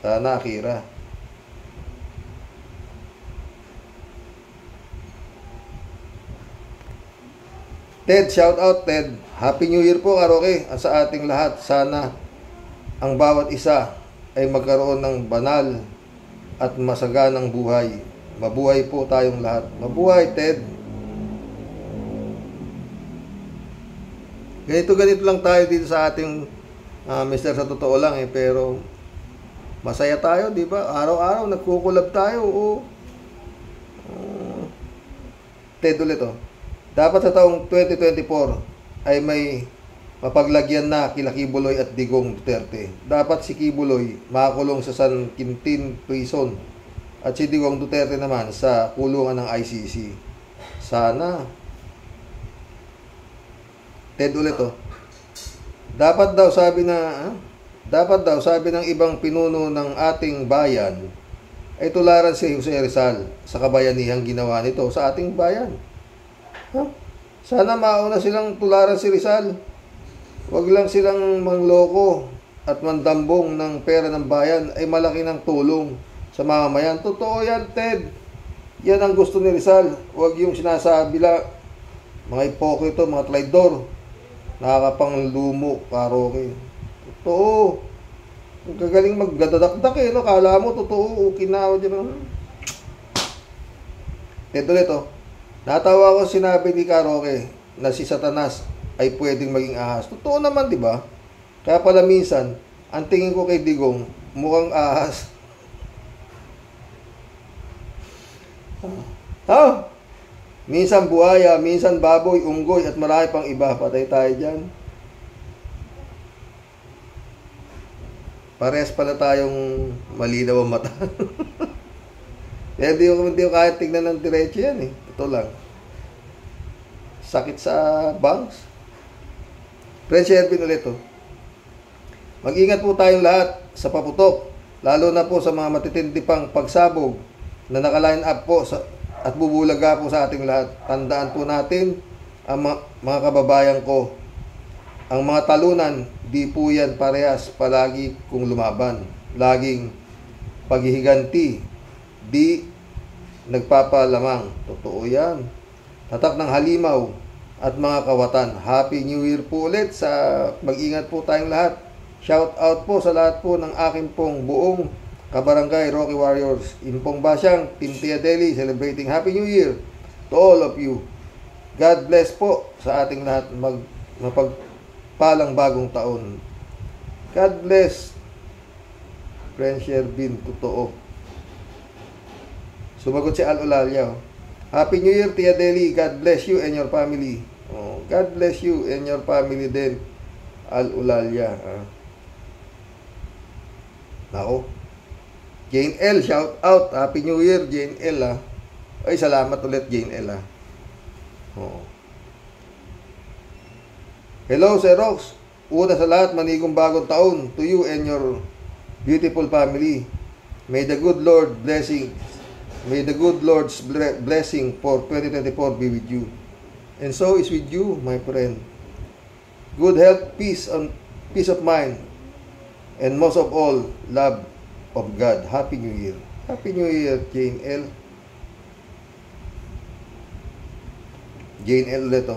Akira. Ted, shout out Ted. Happy New Year po, Karoke, at sa ating lahat. Sana ang bawat isa ay magkaroon ng banal at masaganang buhay. Mabuhay po tayong lahat. Mabuhay, Ted. Ganito lang tayo dito sa ating Mr. Sa totoo lang pero masaya tayo, di ba? Araw-araw nagkukulab tayo. Ted ulit dapat sa taong 2024 ay may mapaglagyan na kila Kibuloy at Digong Duterte. Dapat si Kibuloy makakulong sa San Quintin Prison at si Digong Duterte naman sa kulungan ng ICC. Sana. Ted ulit Dapat daw sabi ng ibang pinuno ng ating bayan ay tularan si Jose Rizal sa kabayanihang ginawa nito sa ating bayan. Sana mauna silang tularan si Rizal. Huwag lang silang mangloko at mandambong ng pera ng bayan ay malaki ng tulong sa mamamayan. Totoo yan, Ted. Yan ang gusto ni Rizal. Huwag yung sinasabi lang, mga ipokrito, mga traidor, nakakapanglumo, karoke. Totoo. Ang kagaling magdadakdak no? Kala mo, totoo, kinawa dyan. Ito ulit, natawa ko sinabi ni Karoke na si Satanas ay pwedeng maging ahas. Totoo naman, di ba? Kaya pala minsan, ang tingin ko kay Digong, mukhang ahas. Minsan buhaya, minsan baboy, unggoy, at marami pang iba. Patay tayo dyan. Parehas pala tayong malinaw ang mata. Kaya hindi ko kahit tignan ng diretso yan eh. Ito lang. Sakit sa bangs. Friend Shervin ulit Mag-ingat po tayong lahat sa paputok. Lalo na po sa mga matitindi pang pagsabog na naka-line up po at bubulaga po sa ating lahat. Tandaan po natin ang mga kababayan ko. Ang mga talunan, di po yan parehas palagi kung lumaban. Laging paghihiganti, di nagpapalamang. Totoo yan. Tatak ng halimaw at mga kawatan. Happy New Year po ulit sa mag-ingat po tayong lahat. Shout out po sa lahat po ng aking pong buong kabarangay Rocky Warriors. Impong Basyang, Team Tia Deli, celebrating Happy New Year to all of you. God bless po sa ating lahat mapagpalang bagong taon. God bless. Friend Shervin, totoo. Sumagot si Al Olalia. Happy New Year, Tia Deli. God bless you and your family. God bless you and your family din, Al Olalia. Nako. Jane L, shout out. Happy New Year, Jane L. Ay, salamat ulit, Jane L. Hello, Sir Rox. Una sa lahat, manigong bagong taon to you and your beautiful family. May the good Lord blessing. May the good Lord's blessing for 2024 be with you. And so is with you, my friend. Good health, peace of mind, and most of all, love of God. Happy New Year. Happy New Year, Jane L. Jane L ulit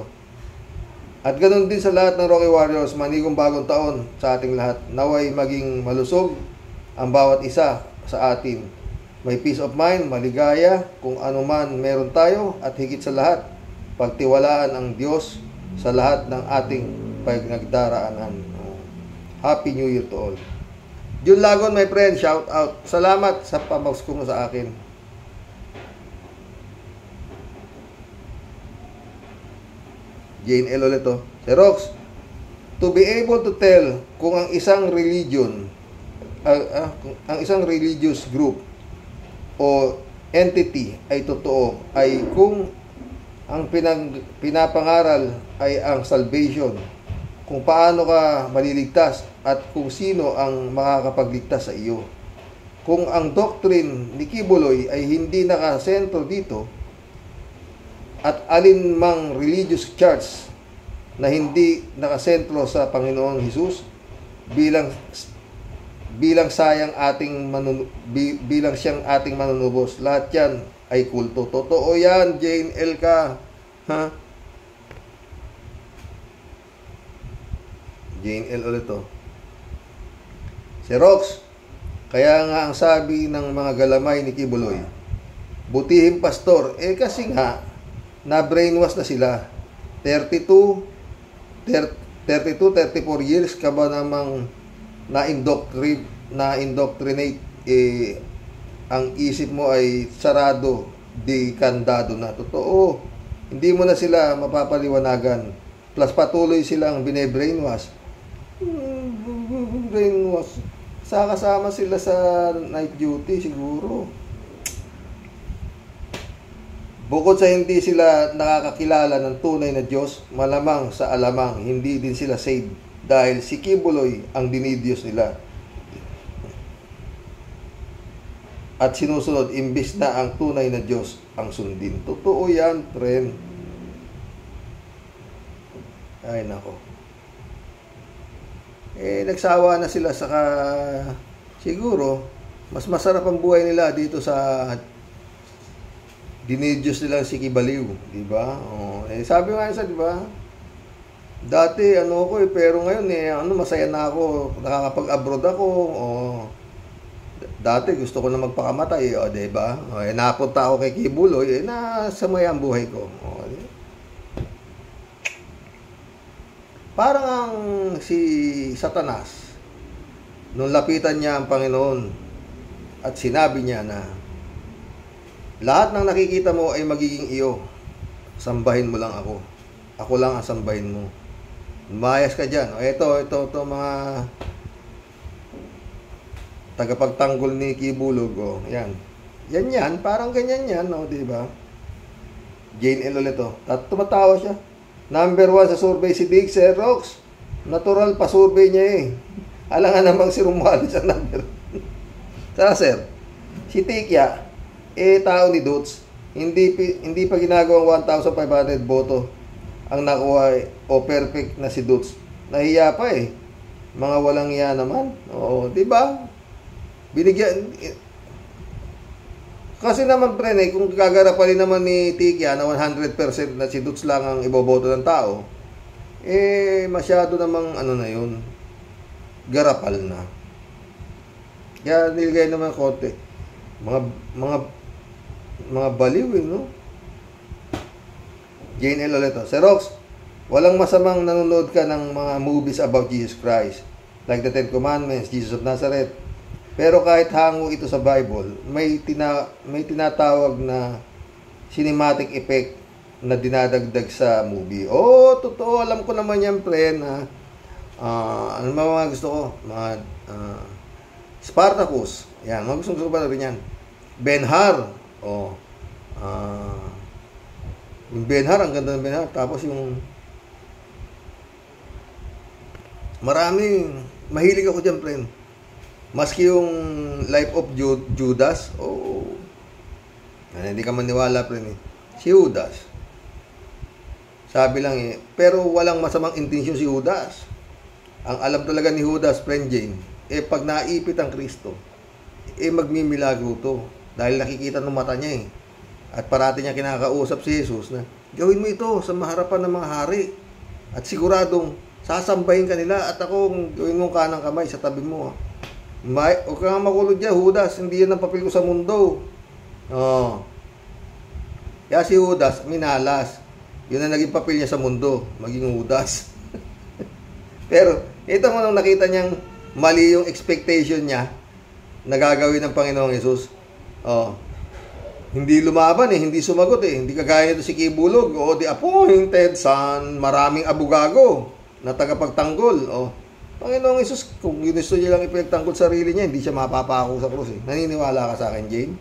At ganun din sa lahat ng Rocky Warriors, manigong bagong taon sa ating lahat. Naway maging malusog ang bawat isa sa atin. May peace of mind, maligaya, kung ano man meron tayo, at higit sa lahat, pagtiwalaan ang Diyos sa lahat ng ating pinagdaraanan. Happy New Year to all. Jun Lagon, my friend, shout out. Salamat sa pamaus ko sa akin. Jane L ulit Sir Rox, to be able to tell kung ang isang religion, ang isang religious group o entity ay totoo, ay kung ang pinapangaral ay ang salvation, kung paano ka maliligtas at kung sino ang makakapagligtas sa iyo. Kung ang doctrine ni Kibuloy ay hindi nakasentro dito at alin mang religious church na hindi nakasentro sa Panginoong Hesus, bilang siyang ating manunubos, lahat yan ay kulto. Totoo yan, Jane L. ka. Jane L. ulit Si Rox, kaya nga ang sabi ng mga galamay ni Kibuloy, butihin pastor, kasi nga, na-brainwash na sila. 34 years ka ba namang na-indoctrinate, ang isip mo ay sarado, di kandado na. Totoo, hindi mo na sila mapapaliwanagan. Plus patuloy silang bine-brainwash. Brainwash. Kasama sila sa night duty siguro. Bukod sa hindi sila nakakakilala ng tunay na Diyos, malamang sa alamang, hindi din sila saved dahil si Kibuloy ang dinidyos nila. At sinusunod, imbis na ang tunay na Diyos ang sundin. Totoo yan, friend. Ay, nako. Nagsawa na sila, saka siguro, mas masarap ang buhay nila dito sa dinidyos nilang si Kibaliw, di ba? Sabi nga sa, di ba? Dati ko pero ngayon masaya na ako, nakakapag-abroad ako. Dati gusto ko na magpakamatay, di ba? Napunta ako kay Kibuloy, nasamaya ang buhay ko. Parang ang si Satanas, nung lapitan niya ang Panginoon at sinabi niya na lahat ng nakikita mo ay magiging iyo, sambahin mo lang ako. Ako lang ang sambahin mo. Mayas ka dyan. Ito mga tagapagtanggol ni Kibulog. Yan. Yan, parang ganyan yan, di ba? Jane L. ulit, at tumatawa siya. Number 1 sa survey si Big Sir Rox. Natural pa survey niya eh. Alangan namang si Rumali sa number. Saka sir, si Tikya, tao ni Dutz, hindi pa ginagawang 1,500 boto ang nakuha o perfect na si Dutz. Nahiya pa eh. Mga walang iya naman. Oo, di ba? Binigyan. Kasi naman pre, kung gagarapalin naman ni Tikya na 100% na si Dutz lang ang iboboto ng tao, masyado namang na yun. Garapal na. Kaya nilagay naman konti. Mga baliw no? Jane L. ulit. Sir Rox, walang masamang nanonood ka ng mga movies about Jesus Christ. Like the Ten Commandments, Jesus of Nazareth. Pero kahit hango ito sa Bible, may tinatawag na cinematic effect na dinadagdag sa movie. Totoo. Alam ko naman yan, pre, na ano mga gusto ko? Spartacus. Yan, mga gusto ko ba rin yan? Ben-Hur. Yung Ben-Hur, ang ganda ng Ben-Hur. Tapos yung mahilig ako dyan, friend. Maski yung Life of Judas, hindi ka maniwala, friend. Si Judas. Sabi lang pero walang masamang intensyon si Judas. Ang alam talaga ni Judas, friend Jane, pag naipit ang Kristo, magmimilagro to. Dahil nakikita ng mata niya At parati niya kinakausap si Jesus na, gawin mo ito sa maharapan ng mga hari. At siguradong sasambahin ka nila at ako gawin mong kanang kamay sa tabi mo. Huwag kang makulod dyan, Judas. Hindi yan ang papel ko sa mundo. Kaya si Judas, minalas. Yun ang naging papel niya sa mundo, maging Judas. Pero, ito mo nung nakita niyang mali yung expectation niya na gagawin ng Panginoong Jesus. Hindi lumaban hindi sumagot Hindi kagaya nito si Kibulog. The appointed son, maraming abugago na tagapagtanggol. Panginoong Jesus, kung ginusto niya lang ipagtanggol sarili niya, hindi siya mapapako sa krus Naniniwala ka sa akin, Jane?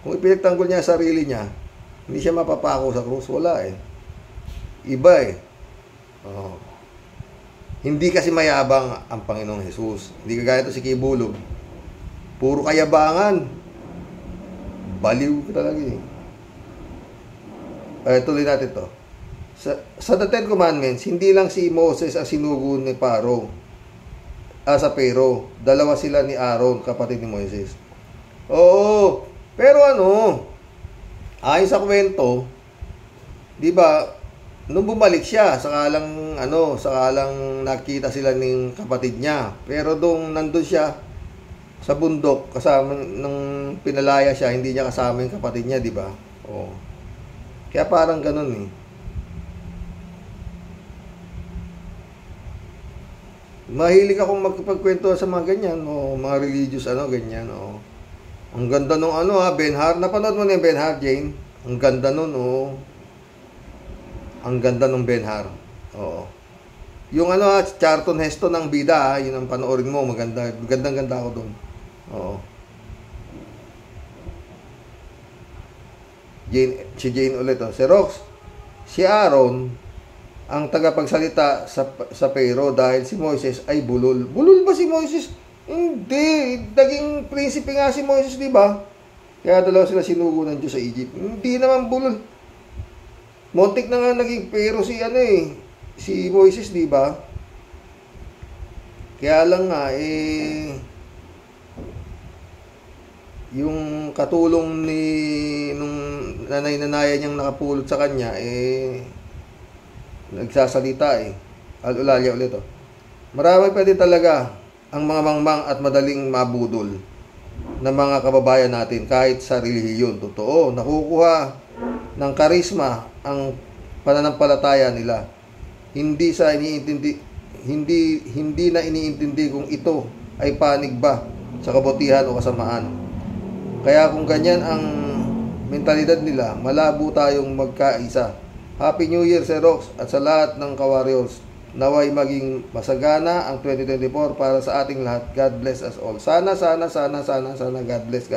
Kung ipagtanggol niya sarili niya, hindi siya mapapako sa krus. Wala Iba Hindi kasi mayabang ang Panginoong Jesus. Hindi kagaya ito si Kibulog. Puro kayabangan. Baliw talaga tuloy natin to. Sa The Ten Commandments, hindi lang si Moses ang sinugo ni Paro. Sa Pero. Dalawa sila ni Aaron, kapatid ni Moises. Pero ayon sa kwento, di ba, nung bumalik siya, sakalang nakita sila ng kapatid niya. Pero nandun siya sa bundok, kasama nung pinalaya siya, hindi niya kasama yung kapatid niya, di ba? Kaya parang ganun Mahilig akong magpagkwento sa mga ganyan, mga religious ganyan, Ang ganda nung Ben-Hur. Napanood mo na yung Ben-Hur, Jane? Ang ganda nun, Ang ganda nung Ben-Hur. Yung Charlton Heston ng bida, yun ang panoorin mo, maganda. Gandang-ganda ako doon. Si Jane ulit. Si Rox, si Aaron, ang tagapagsalita sa Pero dahil si Moises ay bulol. Bulol ba si Moises? Hindi. Naging prinsipe nga si Moises, di ba? Kaya dalawa sila sinugo ng Diyos sa Egypt. Hindi naman bulol. Montik na nga naging Pero si Moises, di ba? Kaya lang nga, yung katulong nung nanay-nanaya niyang nakapulot sa kanya, nagsasalita Al-Ulalya ulit Marami pa din talaga ang mga mangmang at madaling mabudol ng mga kababayan natin kahit sa relihiyon. Totoo, nakukuha ng karisma ang pananampalataya nila. Hindi na iniintindi kung ito ay panig ba sa kabutihan o kasamaan. Kaya kung ganyan ang mentalidad nila, malabo tayong magkaisa. Happy New Year, Sir Rox, at sa lahat ng ka-warriors. Naway maging masagana ang 2024 para sa ating lahat. God bless us all. Sana. God bless.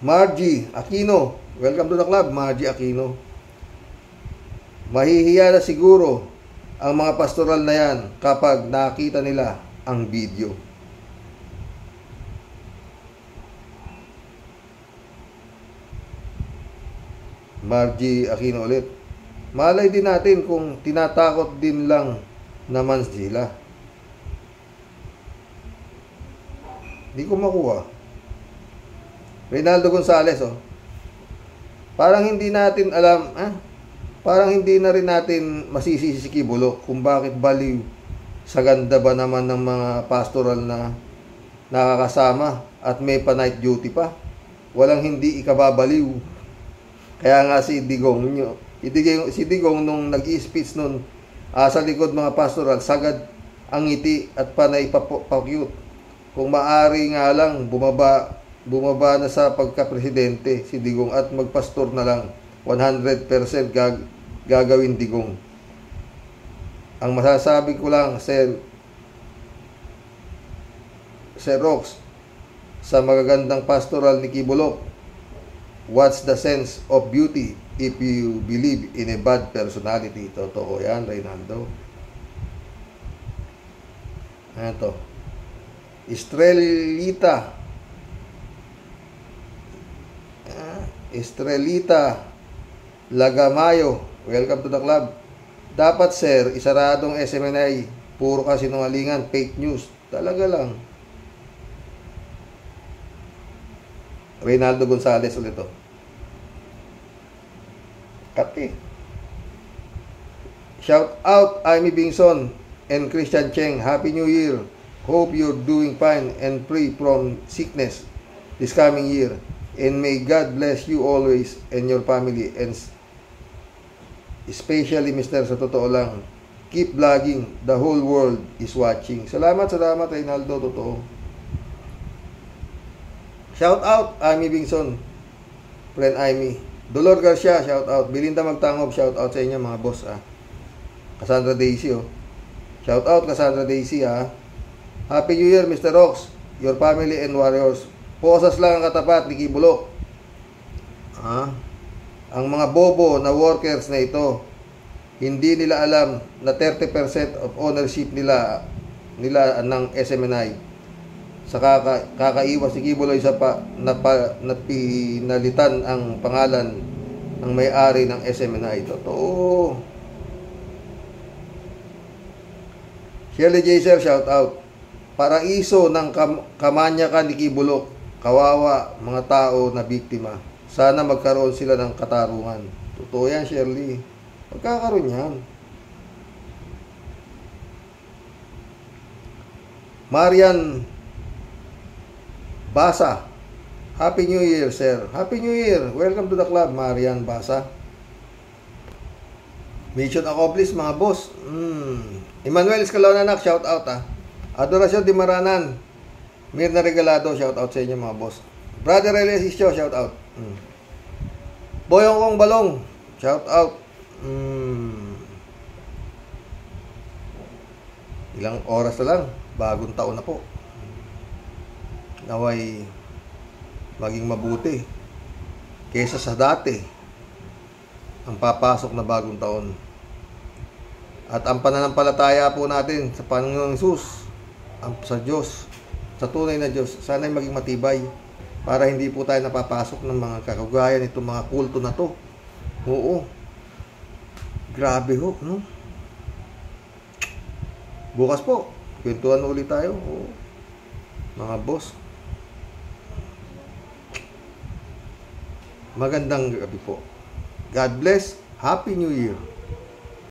Margie Aquino. Welcome to the club, Margie Aquino. Mahihiya na siguro ang mga pastoral na yan kapag nakita nila ang video. Margie Aquino ulit. Malay din natin kung tinatakot din lang naman sila. Di ko makuha. Reynaldo Gonzales Parang hindi natin alam, parang hindi na rin natin masisisi si Kibulo kung bakit baliw sa ganda ba naman ng mga pastoral na nakakasama at may pa-night duty pa. Walang hindi ikababaliw. Kaya nga si Digong nung nag-i-speech nun sa likod mga pastoral, sagad ang ngiti at panay pa-cute. Kung maari nga lang, bumaba na sa pagka-presidente si Digong at magpastor na lang. 100% gagawin Digong. Ang masasabi ko lang, Sir Rox, sa magagandang pastoral ni Kibulok, what's the sense of beauty if you believe in a bad personality? Totoo yan, Reynaldo. Ito. Estrelita Lagamayo. Welcome to the club. Dapat, sir, isaradong SMNI. Puro ka sinungalingan, fake news. Talaga lang. Reynaldo Gonzales ulit Kati. Shout out Amy Bingson and Christian Cheng. Happy New Year. Hope you're doing fine and free from sickness this coming year. And may God bless you always and your family. And especially, Mr. Sa totoo lang, keep vlogging. The whole world is watching. Salamat, Reynaldo. Totoo. Shout out, Amy Bingson. Friend Amy. Dolor Garcia, shout out. Belinda Magtangob, shout out sa inyo mga boss. Cassandra Daisy, Shout out, Cassandra Daisy, Happy New Year, Mr. Rox. Your family and warriors. Posas lang ang katapat ni Kibulok. Ang mga bobo na workers na ito, hindi nila alam na 30% of ownership nila ng SMNI. Sa kakaiwas si Kibuloy sa napinalitan ang pangalan ng may-ari ng SMNI. Totoo. Shirley Jaser, shout out. Paraiso ng kamanyakan ni Kibulok. Kawawa mga tao na biktima. Sana magkaroon sila ng katarungan. Totoo yan, Shirley. Magkakaroon yan. Marian Basa. Happy New Year, sir. Happy New Year. Welcome to the club, Marian Basa. Mission accomplished, mga boss. Emmanuel Escalonanak, shout out Adoracion Di Maranan. Mirna Regalado, shout out sa inyo, mga boss. Brother Eliasisyo, shout out. Boyong Kong Balong, shout out. Ilang oras na lang, bagong taon na po. Naway maging mabuti kaysa sa dati ang papasok na bagong taon. At ang pananampalataya po natin sa Panginoong Hesus, sa Diyos, sa tunay na Diyos, sana'y maging matibay para hindi po tayo napapasok ng mga kakagayan itong mga kulto na to. Oo. Grabe ho, no? Bukas po, kwentuhan ulit tayo. Oo. Mga boss. Magandang gabi po. God bless. Happy New Year.